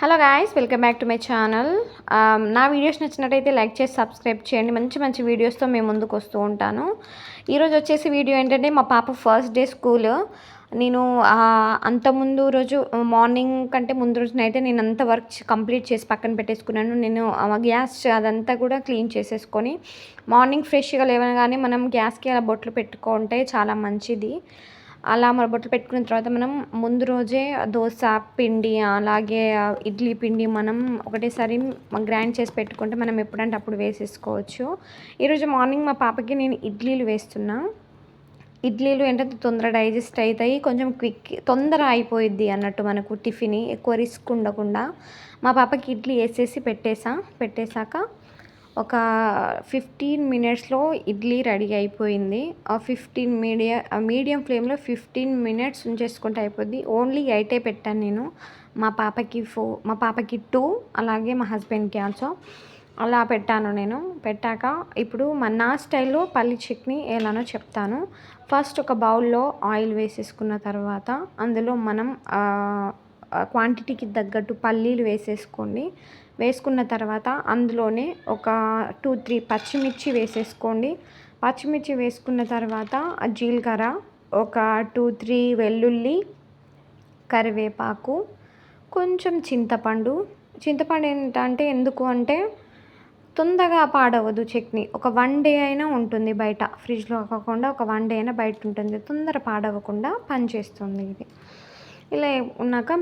Hello guys, welcome back to my channel. నా videos నచ్చినట్టయితే like చేసి సబ్స్క్రైబ్ చేయండి. మంచి మంచి వీడియోస్తో మేము ముందుకు వస్తూ ఉంటాను. ఈరోజు వచ్చేసి వీడియో ఏంటంటే మా పాప ఫస్ట్ డే స్కూల్. నేను అంతకుముందు రోజు మార్నింగ్ కంటే ముందు రోజున అయితే నేను అంత వర్క్ కంప్లీట్ చేసి పక్కన పెట్టేసుకున్నాను. నేను గ్యాస్ అదంతా కూడా క్లీన్ చేసేసుకొని మార్నింగ్ ఫ్రెష్గా లేవగానే మనం గ్యాస్కి అలా బొట్లు పెట్టుకుంటే చాలా మంచిది. అలా మన బొట్లు పెట్టుకున్న తర్వాత మనం ముందు రోజే దోశ పిండి అలాగే ఇడ్లీ పిండి మనం ఒకటేసారి గ్రైండ్ చేసి పెట్టుకుంటే మనం ఎప్పుడంటే అప్పుడు వేసేసుకోవచ్చు. ఈరోజు మార్నింగ్ మా పాపకి నేను ఇడ్లీలు వేస్తున్నా. ఇడ్లీలు ఏంటంటే తొందర డైజెస్ట్ అవుతాయి, కొంచెం క్విక్ తొందర అయిపోయిద్ది అన్నట్టు మనకు టిఫిన్ ఎక్కువ రిస్క్ ఉండకుండా. మా పాపకి ఇడ్లీ వేసేసి పెట్టేశాక ఒక 15 మినిట్స్లో ఇడ్లీ రెడీ అయిపోయింది. ఆ 15 మీడియం ఫ్లేమ్లో 15 మినిట్స్ ఉంచేసుకుంటే అయిపోద్ది. ఓన్లీ 8 పెట్టాను నేను. మా పాపకి 2, అలాగే మా హస్బెండ్కి ఆల్సో అలా పెట్టాను నేను. పెట్టాక ఇప్పుడు నా స్టైల్లో పల్లి చట్నీ ఎలానో చెప్తాను. ఫస్ట్ ఒక బౌల్లో ఆయిల్ వేసేసుకున్న తర్వాత అందులో మనం క్వాంటిటీకి తగ్గట్టు పల్లీలు వేసేసుకోండి. వేసుకున్న తర్వాత అందులోనే ఒక 2-3 పచ్చిమిర్చి వేసేసుకోండి. పచ్చిమిర్చి వేసుకున్న తర్వాత జీలకర్ర, ఒక 2-3 వెల్లుల్లి, కరివేపాకు, కొంచెం చింతపండు ఏంటంటే ఎందుకు అంటే తొందరగా పాడవదు చట్నీ. ఒక 1 డే అయినా ఉంటుంది బయట, ఫ్రిడ్జ్లో కాకుండా ఒక 1 డే అయినా బయట ఉంటుంది. తొందర పాడవకుండా పనిచేస్తుంది ఇది. ఇలా ఉన్నాక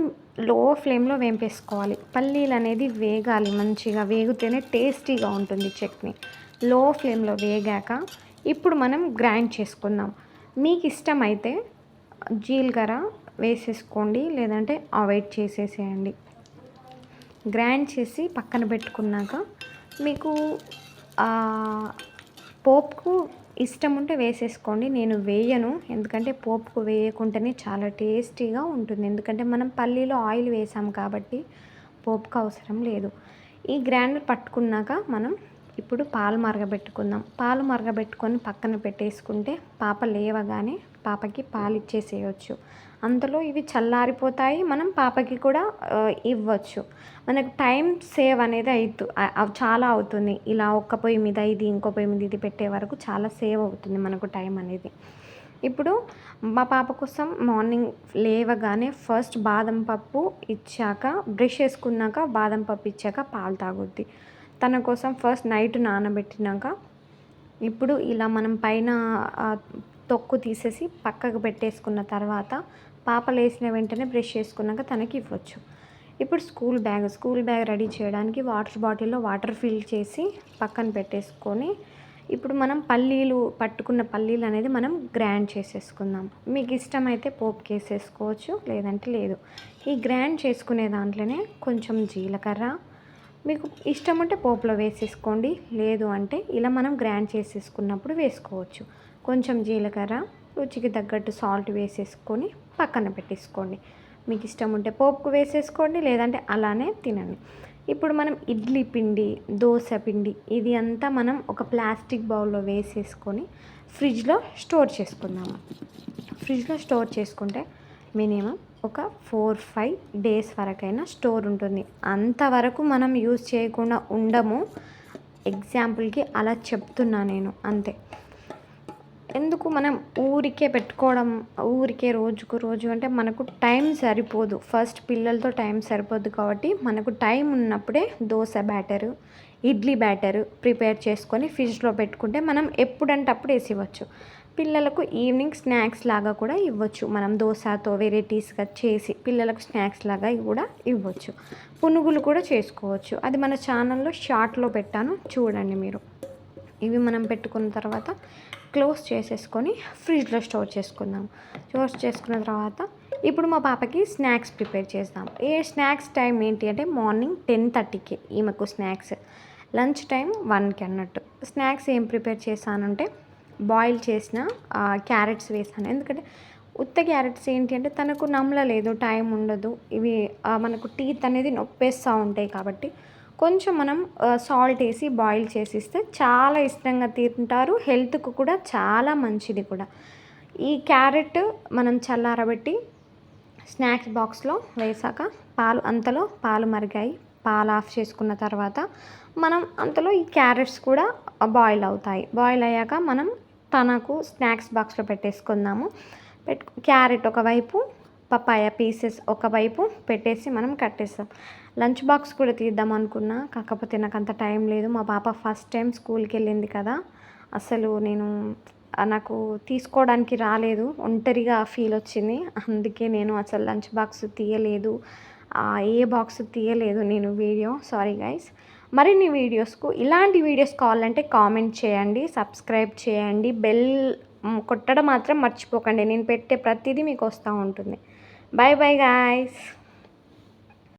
లో ఫ్లేమ్లో వేంపేసుకోవాలి. పల్లీలు అనేది వేగాలి, మంచిగా వేగితేనే టేస్టీగా ఉంటుంది చట్నీ. లో ఫ్లేమ్లో వేగాక ఇప్పుడు మనం గ్రైండ్ చేసుకుందాం. మీకు ఇష్టమైతే జీలకర్ర వేసేసుకోండి, లేదంటే అవాయిడ్ చేసేసేయండి. గ్రైండ్ చేసి పక్కన పెట్టుకున్నాక మీకు పోపుకు ఇష్టం ఉంటే వేసేసుకోండి. నేను వేయను, ఎందుకంటే పోపుకు వేయకుండానే చాలా టేస్టీగా ఉంటుంది. ఎందుకంటే మనం పల్లీలో ఆయిల్ వేసాం కాబట్టి పోపుకు అవసరం లేదు. ఈ గ్రైండర్ పట్టుకున్నాక మనం ఇప్పుడు పాలు మరగబెట్టుకుందాం. పాలు మరగబెట్టుకొని పక్కన పెట్టేసుకుంటే పాప లేవగానే పాపకి పాలు ఇచ్చేసేయచ్చు. అంతలో ఇవి చల్లారిపోతాయి, మనం పాపకి కూడా ఇవ్వచ్చు. మనకు టైం సేవ్ అనేది చాలా అవుతుంది. ఇలా ఒక్క పొయ్యి మీద ఇది, ఇంకో పొయ్యి మీద ఇది పెట్టే వరకు చాలా సేవ్ అవుతుంది మనకు టైం అనేది. ఇప్పుడు మా పాప కోసం మార్నింగ్ లేవగానే ఫస్ట్ బాదం పప్పు ఇచ్చాక, బ్రష్ వేసుకున్నాక బాదం పప్పు ఇచ్చాక పాలు తాగుద్ది. తన కోసం ఫస్ట్ నైట్ నానబెట్టినాక ఇప్పుడు ఇలా మనం పైన తొక్కు తీసేసి పక్కకు పెట్టేసుకున్న తర్వాత పాప లేచిన వెంటనే బ్రష్ చేసుకున్నాక తనకి ఇవ్వచ్చు. ఇప్పుడు స్కూల్ బ్యాగ్ రెడీ చేయడానికి వాటర్ బాటిల్లో వాటర్ ఫిల్ చేసి పక్కన పెట్టేసుకొని ఇప్పుడు మనం పట్టుకున్న పల్లీలు అనేది మనం గ్రైండ్ చేసేసుకుందాం. మీకు ఇష్టమైతే పోపుకి వేసేసుకోవచ్చు, లేదంటే లేదు. ఈ గ్రైండ్ చేసుకునే దాంట్లోనే కొంచెం జీలకర్ర, మీకు ఇష్టం ఉంటే పోపులో వేసేసుకోండి, లేదు అంటే ఇలా మనం గ్రైండ్ చేసేసుకున్నప్పుడు వేసుకోవచ్చు. కొంచెం జీలకర్ర, రుచికి తగ్గట్టు సాల్ట్ వేసేసుకొని పక్కన పెట్టేసుకోండి. మీకు ఇష్టం ఉంటే పోపుకు వేసేసుకోండి, లేదంటే అలానే తినండి. ఇప్పుడు మనం ఇడ్లీ పిండి, దోశ పిండి ఇది అంతా మనం ఒక ప్లాస్టిక్ బౌల్లో వేసేసుకొని ఫ్రిడ్జ్లో స్టోర్ చేసుకుందాము. ఫ్రిడ్జ్లో స్టోర్ చేసుకుంటే మినిమం ఒక 4-5 డేస్ వరకైనా స్టోర్ ఉంటుంది. అంతవరకు మనం యూజ్ చేయకుండా ఉండము. ఎగ్జాంపుల్కి అలా చెప్తున్నా నేను, అంతే. ఎందుకు మనం ఊరికే పెట్టుకోవడం, ఊరికే రోజుకు రోజు అంటే మనకు టైం సరిపోదు. ఫస్ట్ పిల్లలతో టైం సరిపోదు కాబట్టి మనకు టైం ఉన్నప్పుడే dosa batter, idli batter prepare చేసుకొని ఫ్రిడ్జ్లో పెట్టుకుంటే మనం ఎప్పుడంటే అప్పుడు వేసివ్వచ్చు. పిల్లలకు ఈవినింగ్ స్నాక్స్ లాగా కూడా ఇవ్వచ్చు. మనం దోశతో వెరైటీస్గా చేసి పిల్లలకు స్నాక్స్ లాగా కూడా ఇవ్వచ్చు. పునుగులు కూడా చేసుకోవచ్చు. అది మన ఛానల్లో షార్ట్లో పెట్టాను, చూడండి మీరు. ఇవి మనం పెట్టుకున్న తర్వాత క్లోజ్ చేసేసుకొని ఫ్రిడ్జ్లో స్టోర్ చేసుకుందాం. స్టోర్ చేసుకున్న తర్వాత ఇప్పుడు మా పాపకి స్నాక్స్ ప్రిపేర్ చేద్దాం. స్నాక్స్ టైం ఏంటి అంటే మార్నింగ్ 10:30కి ఈమెకు స్నాక్స్, లంచ్ టైం 1కి అన్నట్టు. స్నాక్స్ ఏం ప్రిపేర్ చేశానంటే బాయిల్ చేసిన క్యారెట్స్ వేసాను. ఎందుకంటే ఉత్త క్యారెట్స్ ఏంటి అంటే తనకు నమ్మలేదు, టైం ఉండదు. ఇవి మనకు టీత్ అనేది నొప్పేస్తూ ఉంటాయి కాబట్టి కొంచెం మనం సాల్ట్ వేసి బాయిల్ చేసిస్తే చాలా ఇష్టంగా తింటారు. హెల్త్కు కూడా చాలా మంచిది కూడా. ఈ క్యారెట్ మనం చల్లారబెట్టి స్నాక్స్ బాక్స్లో వేసాక అంతలో పాలు మరిగాయి. పాలు ఆఫ్ చేసుకున్న తర్వాత మనం అంతలో ఈ క్యారెట్స్ కూడా బాయిల్ అవుతాయి. బాయిల్ అయ్యాక మనం తనకు స్నాక్స్ బాక్స్లో పెట్టేసుకుందాము. క్యారెట్ ఒకవైపు, పపాయ పీసెస్ ఒకవైపు పెట్టేసి మనం కట్టేస్తాం. లంచ్ బాక్స్ కూడా తీద్దాం అనుకున్నా, కాకపోతే నాకు అంత టైం లేదు. మా పాప ఫస్ట్ టైం స్కూల్కి వెళ్ళింది కదా, అసలు నాకు తీసుకోవడానికి రాలేదు, ఒంటరిగా ఫీల్ వచ్చింది. అందుకే నేను అసలు లంచ్ బాక్స్ తీయలేదు, ఏ బాక్స్ తీయలేదు నేను వీడియో. Sorry guys. మరిన్ని వీడియోస్కు ఇలాంటి వీడియోస్ కావాలంటే కామెంట్ చేయండి, సబ్స్క్రైబ్ చేయండి, బెల్ కొట్టడం మాత్రం మర్చిపోకండి. నేను పెట్టే ప్రతిదీ మీకు వస్తూ ఉంటుంది. Bye bye guys.